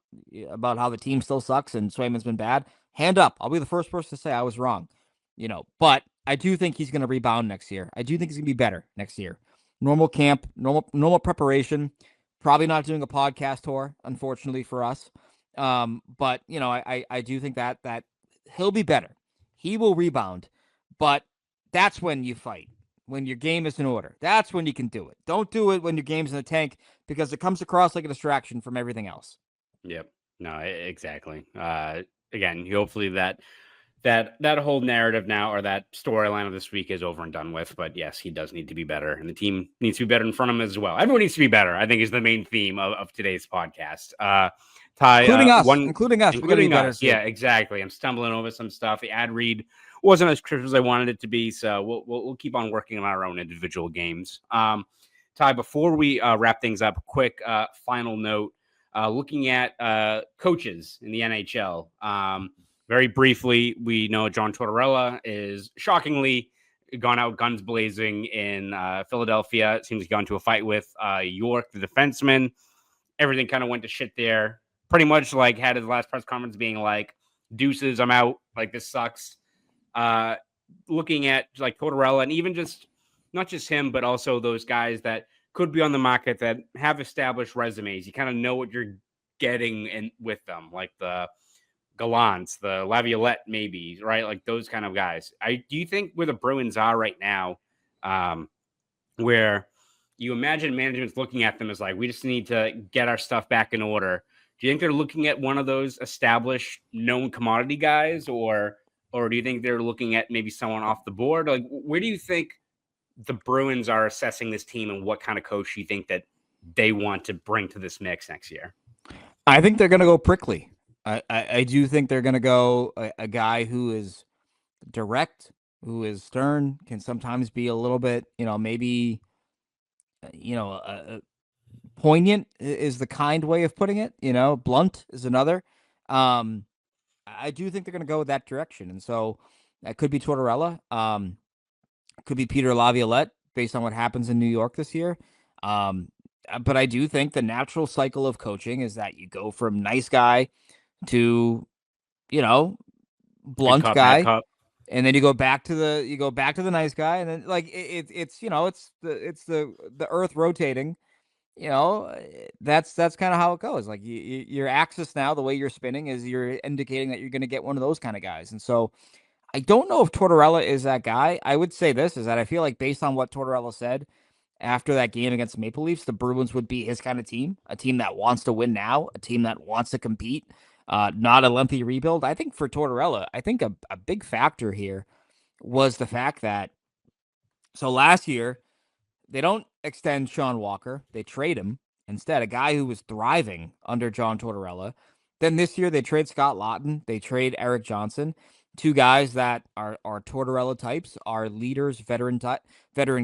how the team still sucks and Swayman's been bad, hand up. I'll be the first person to say I was wrong, but I do think he's going to rebound next year. I do think he's going to be better next year. Normal camp, normal preparation, probably not doing a podcast tour, unfortunately for us. But I do think that he'll be better. He will rebound, but that's when you fight. When your game is in order, that's when you can do it. Don't do it when your game's in the tank, because it comes across like a distraction from everything else. Yep. No, exactly. Again, hopefully that whole narrative now, or that storyline of this week, is over and done with. But yes, he does need to be better, and the team needs to be better in front of him as well. Everyone needs to be better, I think, is the main theme of today's podcast. Ty, including us. Yeah, exactly. I'm stumbling over some stuff. The ad read wasn't as crisp as I wanted it to be, so we'll keep on working on our own individual games. Ty, before we wrap things up, quick final note. Looking at coaches in the NHL. Very briefly, we know John Tortorella is shockingly gone out guns blazing in Philadelphia. It seems he got into a fight with York, the defenseman. Everything kind of went to shit there. Pretty much like had his last press conference being like, deuces, I'm out. Like, this sucks. Looking at like Tortorella, and even just not just him, but also those guys that could be on the market that have established resumes. You kind of know what you're getting in with them, like the Gallants, the Laviolette, maybe, right? Like those kind of guys. Do you think where the Bruins are right now, where you imagine management's looking at them as like, we just need to get our stuff back in order? Do you think they're looking at one of those established known commodity guys, or do you think they're looking at maybe someone off the board? Like, where do you think the Bruins are assessing this team, and what kind of coach do you think that they want to bring to this mix next year? I think they're going to go Prickly. I do think they're going to go a guy who is direct, who is stern, can sometimes be a little bit, maybe, poignant is the kind way of putting it. Blunt is another. I do think they're going to go that direction, and so that could be Tortorella. Could be Peter Laviolette based on what happens in New York this year. But I do think the natural cycle of coaching is that you go from nice guy to, blunt cup, bad guy, cup. and then you go back to the nice guy, and then like it's the earth rotating. That's kind of how it goes. Like your axis now, the way you're spinning is you're indicating that you're going to get one of those kind of guys, and so I don't know if Tortorella is that guy. I would say this is that I feel like based on what Tortorella said after that game against the Maple Leafs, the Bruins would be his kind of team, a team that wants to win now, a team that wants to compete, not a lengthy rebuild. I think for Tortorella, I think a big factor here was the fact that, so last year, they don't extend Sean Walker. They trade him instead, a guy who was thriving under John Tortorella. Then this year, they trade Scott Laughton. They trade Eric Johnson. Two guys that are Tortorella types, are leaders, veteran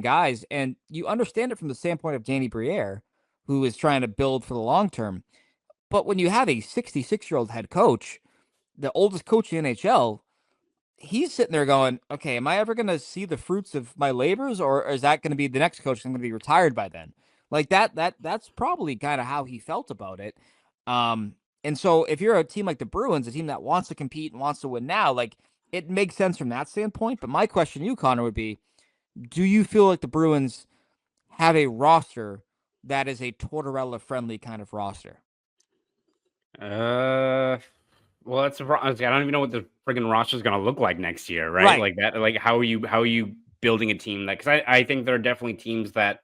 guys. And you understand it from the standpoint of Danny Briere, who is trying to build for the long term. But when you have a 66-year-old head coach, the oldest coach in the NHL, he's sitting there going, okay, am I ever going to see the fruits of my labors, or is that going to be the next coach? I'm going to be retired by then. Like that's probably kind of how he felt about it. And so if you're a team like the Bruins, a team that wants to compete and wants to win now, like it makes sense from that standpoint. But my question to you, Connor, would be, do you feel like the Bruins have a roster that is a Tortorella friendly kind of roster? Well, that's I don't even know what the friggin' roster is going to look like next year, right? Like that. Like how are you building a team that? Because I think there are definitely teams that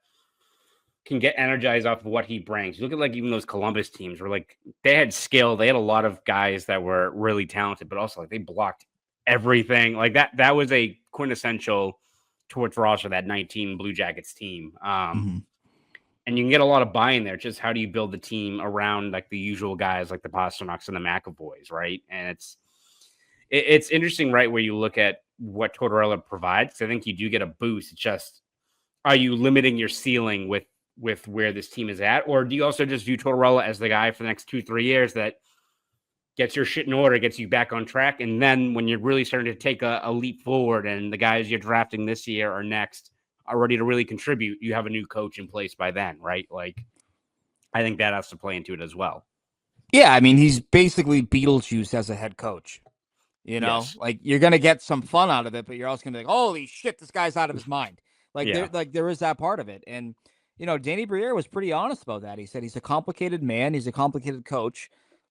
can get energized off of what he brings. You look at like even those Columbus teams where like they had skill, they had a lot of guys that were really talented, but also like they blocked everything. Like that was a quintessential Torts roster, that 19 Blue Jackets team. And you can get a lot of buy-in there. Just how do you build the team around like the usual guys like the Pasternaks and the McAvoys, right? And it's interesting, right, where you look at what Tortorella provides. I think you do get a boost. It's just, are you limiting your ceiling with where this team is at? Or do you also just view Tortorella as the guy for the next 2-3 years that gets your shit in order, gets you back on track? And then when you're really starting to take a leap forward and the guys you're drafting this year or next are ready to really contribute, you have a new coach in place by then, right? Like, I think that has to play into it as well. Yeah, I mean, he's basically Beetlejuice as a head coach. Yes. Like you're gonna get some fun out of it, but you're also gonna be like, holy shit, this guy's out of his mind. Like there is that part of it. And Danny Briere was pretty honest about that. He said he's a complicated man, he's a complicated coach,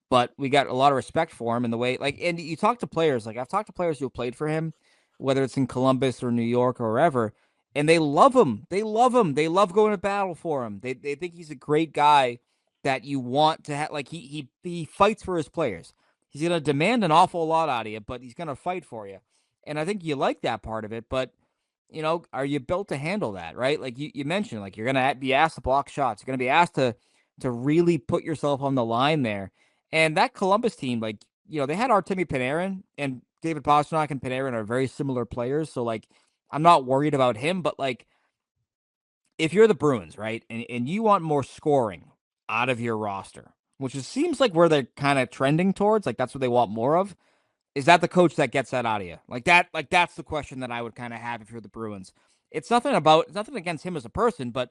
but we got a lot of respect for him in the way, like, and you talk to players, like I've talked to players who have played for him, whether it's in Columbus or New York or wherever, and they love him. They love him. They love going to battle for him. They think he's a great guy that you want to have. Like he fights for his players. He's going to demand an awful lot out of you, but he's going to fight for you. And I think you like that part of it, but are you built to handle that, right? Like you mentioned, like you're going to be asked to block shots. You're going to be asked to really put yourself on the line there. And that Columbus team, like, they had Artemi Panarin, and David Pastrnak and Panarin are very similar players. So like, I'm not worried about him, but like, if you're the Bruins, right, and you want more scoring out of your roster, which seems like where they're kind of trending towards, like that's what they want more of, is that the coach that gets that out of you? Like that's the question that I would kind of have if you're the Bruins. It's nothing against him as a person, but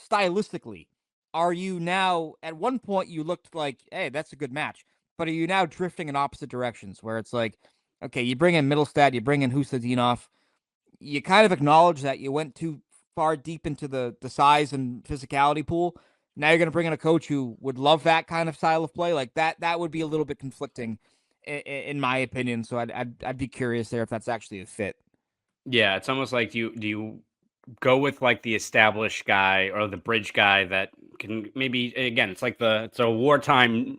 stylistically, are you now, at one point you looked like, hey, that's a good match, but are you now drifting in opposite directions where it's like, okay, you bring in Middlestad, you bring in Hustadinov, you kind of acknowledge that you went too far deep into the size and physicality pool. Now you're going to bring in a coach who would love that kind of style of play. Like that would be a little bit conflicting in my opinion. So I'd be curious there if that's actually a fit. Yeah, it's almost like do you go with like the established guy or the bridge guy that can maybe, again, it's a wartime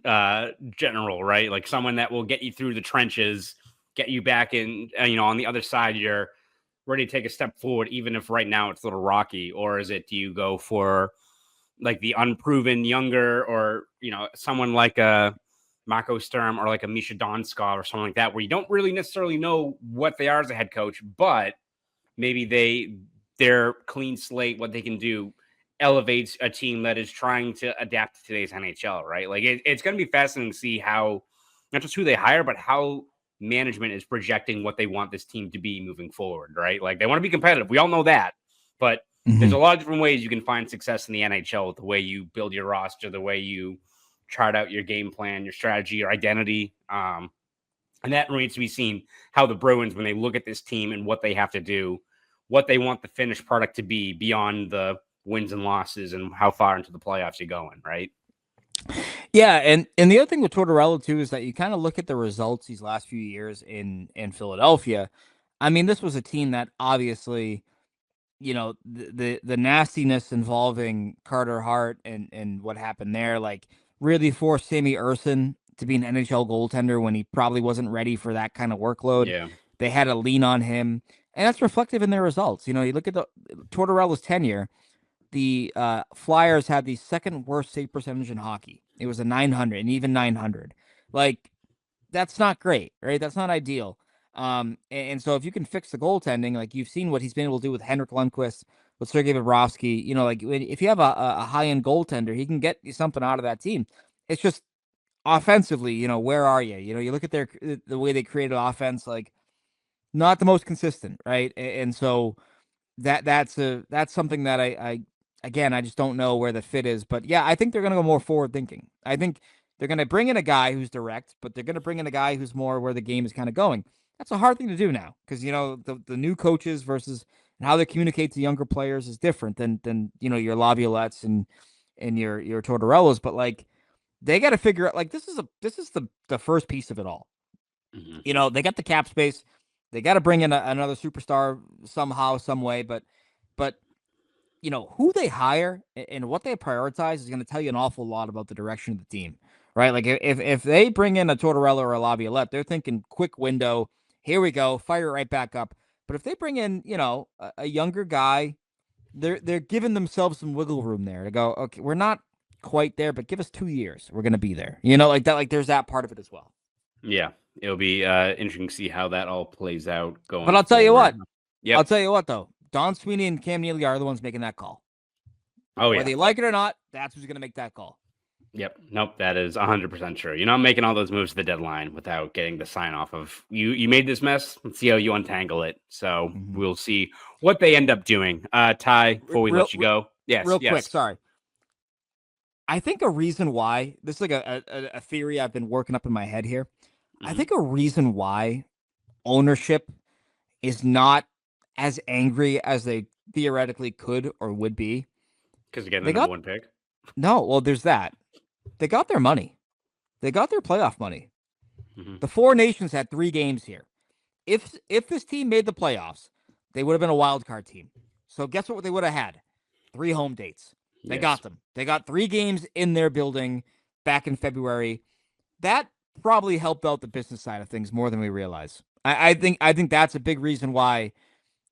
general, right? Like someone that will get you through the trenches, get you back in, on the other side, you're ready to take a step forward, even if right now it's a little rocky? Or do you go for like the unproven younger, or someone like a Marco Sturm or like a Misha Donskov or something like that, where you don't really necessarily know what they are as a head coach, but maybe their clean slate, what they can do, elevates a team that is trying to adapt to today's NHL, right? Like it's going to be fascinating to see how, not just who they hire, but how management is projecting what they want this team to be moving forward, right? Like they want to be competitive. We all know that, but there's a lot of different ways you can find success in the NHL, the way you build your roster, the way you chart out your game plan, your strategy, your identity. And that remains to be seen how the Bruins, when they look at this team and what they have to do, what they want the finished product to be beyond the wins and losses and how far into the playoffs you're going, right? Yeah, and the other thing with Tortorella too is that you kind of look at the results these last few years in Philadelphia. I mean, this was a team that obviously, the nastiness involving Carter Hart and what happened there, like really forced Sammy Urson to be an NHL goaltender when he probably wasn't ready for that kind of workload. Yeah. They had to lean on him, and that's reflective in their results. You look at the Tortorella's tenure. The Flyers had the second worst save percentage in hockey. It was a 900, and even 900. Like, that's not great, right? That's not ideal. And so if you can fix the goaltending, like you've seen what he's been able to do with Henrik Lundqvist, with Sergei Bobrovsky, if you have a high-end goaltender, he can get you something out of that team. It's just offensively, where are you? You look at the way they created offense, like not the most consistent, right? And so that's something that I just don't know where the fit is. But yeah, I think they're going to go more forward thinking. I think they're going to bring in a guy who's direct, but they're going to bring in a guy who's more where the game is kind of going. That's a hard thing to do now because, the new coaches versus and how they communicate to younger players is different than your Laviolettes and your Tortorellas. But like, they got to figure out, like, this is the first piece of it all. They got the cap space. They got to bring in another superstar somehow, some way, but who they hire and what they prioritize is going to tell you an awful lot about the direction of the team, right? Like if they bring in a Tortorella or a Laviolette, they're thinking quick window. Here we go, fire it right back up. But if they bring in, a younger guy, they're giving themselves some wiggle room there to go, okay, we're not quite there, but give us 2 years, we're going to be there. Like that. Like there's that part of it as well. Yeah, it'll be interesting to see how that all plays out going. But I'll tell you what. Yep. I'll tell you what, though. Don Sweeney and Cam Neely are the ones making that call. Oh, yeah. Whether you like it or not, that's who's going to make that call. Yep. Nope. That is 100% true. You're not making all those moves to the deadline without getting the sign off of you made this mess. Let's see how you untangle it. So we'll see what they end up doing. Ty, before we let you go. Yes. Real quick. Sorry. I think a reason why, this is like a theory I've been working up in my head here. I think a reason why ownership is not as angry as they theoretically could or would be. Because again, the number one pick. No, well, there's that. They got their money. They got their playoff money. The Four Nations had 3 games here. If this team made the playoffs, they would have been a wild card team. So guess what they would have had? 3 home dates. They got them. They got 3 games in their building back in February. That probably helped out the business side of things more than we realize. I think that's a big reason why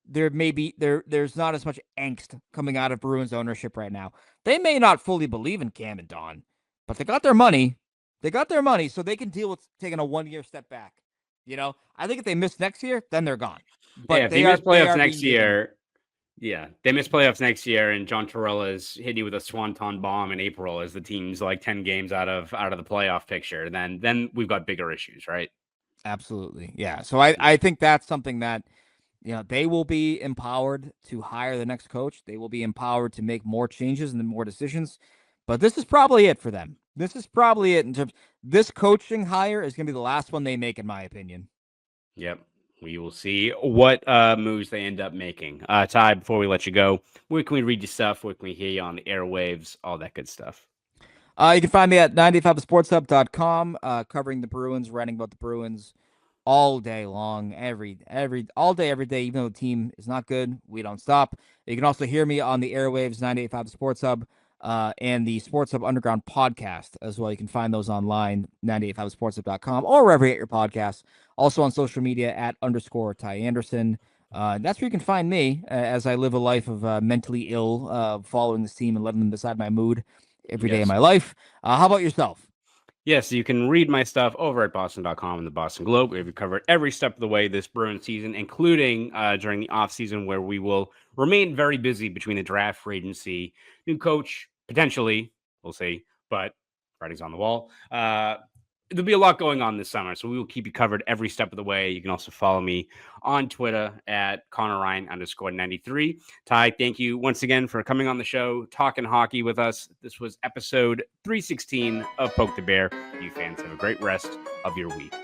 there's not as much angst coming out of Bruins ownership right now. They may not fully believe in Cam and Don, but they got their money. They got their money, so they can deal with taking a 1-year step back. I think if they miss next year, then they're gone. But if they miss playoffs next year, they miss playoffs next year, and John Torella is hitting you with a swanton bomb in April as the team's like 10 games out of the playoff picture. Then we've got bigger issues, right? Absolutely, yeah. So I think that's something that. They will be empowered to hire the next coach. They will be empowered to make more changes and more decisions. But this is probably it for them. This is probably it in terms. This coaching hire is going to be the last one they make, in my opinion. Yep. We will see what moves they end up making. Ty, before we let you go, where can we read your stuff? Where can we hear you on the airwaves? All that good stuff. You can find me at 95thesportshub.com, covering the Bruins, writing about the Bruins all day long, all day, every day. Even though the team is not good, we don't stop. You can also hear me on the airwaves, 98.5 The Sports Hub, and the Sports Hub Underground podcast as well. You can find those online, 98.5thesportshub.com, or wherever you get your podcasts. Also on social media at _Ty Anderson. That's where you can find me as I live a life of mentally ill, following this team and letting them decide my mood every day of my life. How about yourself? Yes, you can read my stuff over at boston.com and the Boston Globe. We've covered every step of the way this Bruins season, including during the offseason, where we will remain very busy between the draft, free agency, new coach, potentially, we'll see, but writing's on the wall. There'll be a lot going on this summer, so we will keep you covered every step of the way. You can also follow me on Twitter at Conor Ryan _93. Ty, thank you once again for coming on the show, talking hockey with us. This was episode 316 of Poke the Bear. You fans have a great rest of your week.